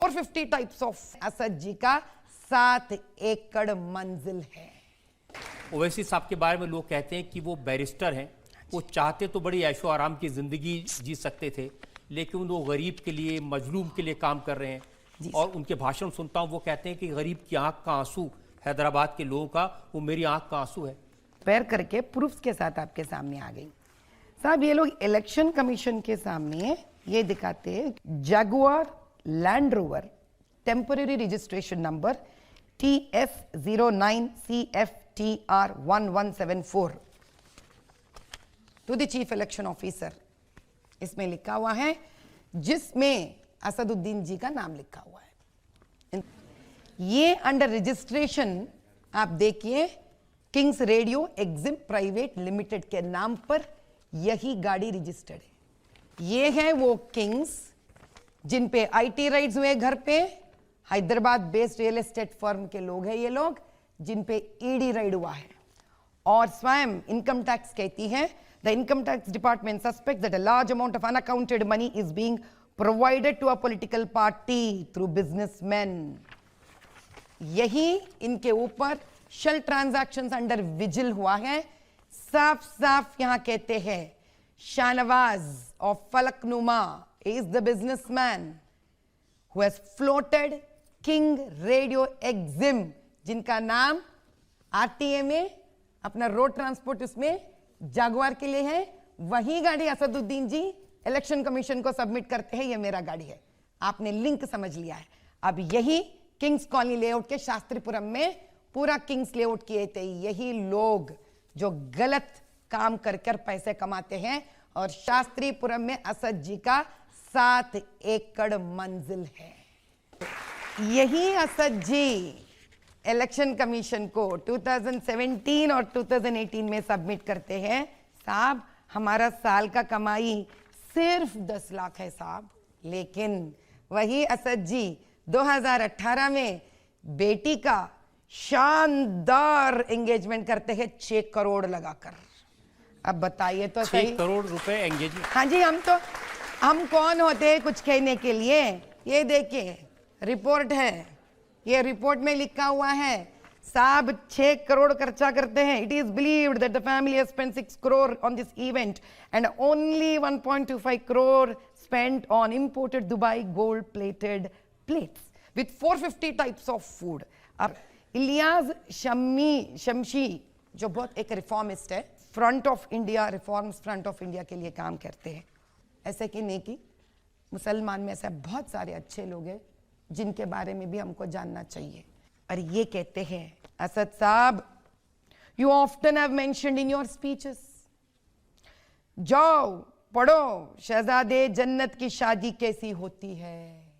450 types of Asad जी का 7 एकड़ मंजिल है। ओवैसी साहब के बारे में लोग कहते हैं कि वो बैरिस्टर हैं, वो चाहते तो बड़ी ऐशो आराम की जिंदगी जी सकते थे, लेकिन वो गरीब के लिए, मजलूम के लिए काम कर रहे हैं। और उनके भाषण सुनता हूँ, वो कहते हैं कि गरीब की आंख का आंसू, हैदराबाद के लोगों का, वो मेरी आंख का आंसू है। पैर करके प्रूफ्स के साथ आपके सामने आ गई साहब। ये लोग इलेक्शन कमीशन के सामने ये दिखाते हैं, Jaguar Land Rover temporary registration number TS09CFTR1174 to the chief election officer. इसमें लिखा हुआ है, जिसमें असदुद्दीन जी का नाम लिखा हुआ है। ये अंडर रजिस्ट्रेशन आप देखिए, Kings radio EXIM private limited के नाम पर यही गाड़ी रजिस्टर्ड है। ये है वो किंग्स जिन पे आईटी राइड्स हुए घर पे, Hyderabad based real estate firm के लोग हैं ये लोग, जिन पे ईडी राइड हुआ है। और स्वयं इनकम टैक्स कहती है, the income tax department suspect that a large amount of unaccounted money is being provided to a political party through businessman. यही इनके ऊपर शेल ट्रांजैक्शंस अंडर विजिल हुआ है। साफ साफ यहां कहते हैं, Shahnawaz of Falaknuma is the businessman who has floated King Radio Exim, जिनका नाम आरटीए में अपना रोड ट्रांसपोर्ट उसमें जागवार के लिए है। वही गाड़ी असदुद्दीन जी इलेक्शन कमीशन को सबमिट करते हैं, ये मेरा गाड़ी है। आपने लिंक समझ लिया है। अब यही किंग्स कॉलोनी लेआउट के शास्त्रीपुरम में पूरा किंग्स लेआउट किए थे यही लोग जो गलत काम कर कर पैसे कमाते हैं। और शास्त्रीपुरम में असद जी का 7 एकड़ मंजिल है। यही असद जी इलेक्शन कमीशन को 2017 और 2018 में सबमिट करते हैं, साहब हमारा साल का कमाई सिर्फ 10 लाख है साहब। लेकिन वही असद जी 2018 में बेटी का शानदार एंगेजमेंट करते हैं 6 करोड़ लगाकर। अब बताइए तो सही, 6 करोड़ रुपए एंगेजमेंट। हाँ जी, हम कौन होते हैं कुछ कहने के लिए। ये देखिए रिपोर्ट है, ये रिपोर्ट में लिखा हुआ है साहब 6 करोड़ खर्चा करते हैं। It is believed that the family has spent 6 crore on this event and only 1.25 crore spent on imported Dubai gold plated plates with 450 types of food. अब इलियास शमशी जो बहुत एक रिफॉर्मिस्ट है, front of India, reforms front of India के लिए काम करते हैं। ऐसे कि नहीं कि मुसलमान में ऐसे बहुत सारे अच्छे लोग हैं जिनके बारे में भी हमको जानना चाहिए। और ये कहते हैं, असद साहब you often have mentioned in your speeches, जाओ पढ़ो शहजादे जन्नत की शादी कैसी होती है।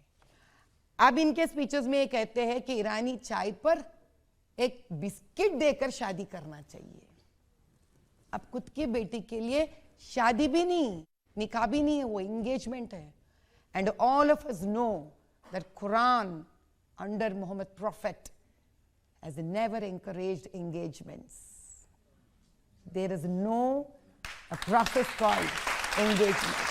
अब इनके स्पीचेस में ये कहते हैं कि ईरानी चाय पर एक बिस्किट देकर शादी करना चाहिए। अब खुद की बेटी के लिए शादी भी नहीं, निकाह भी नहीं है, वो एंगेजमेंट है। And all of us know that Quran under Mohammed prophet has never encouraged engagements. There is no a prophet called engagement.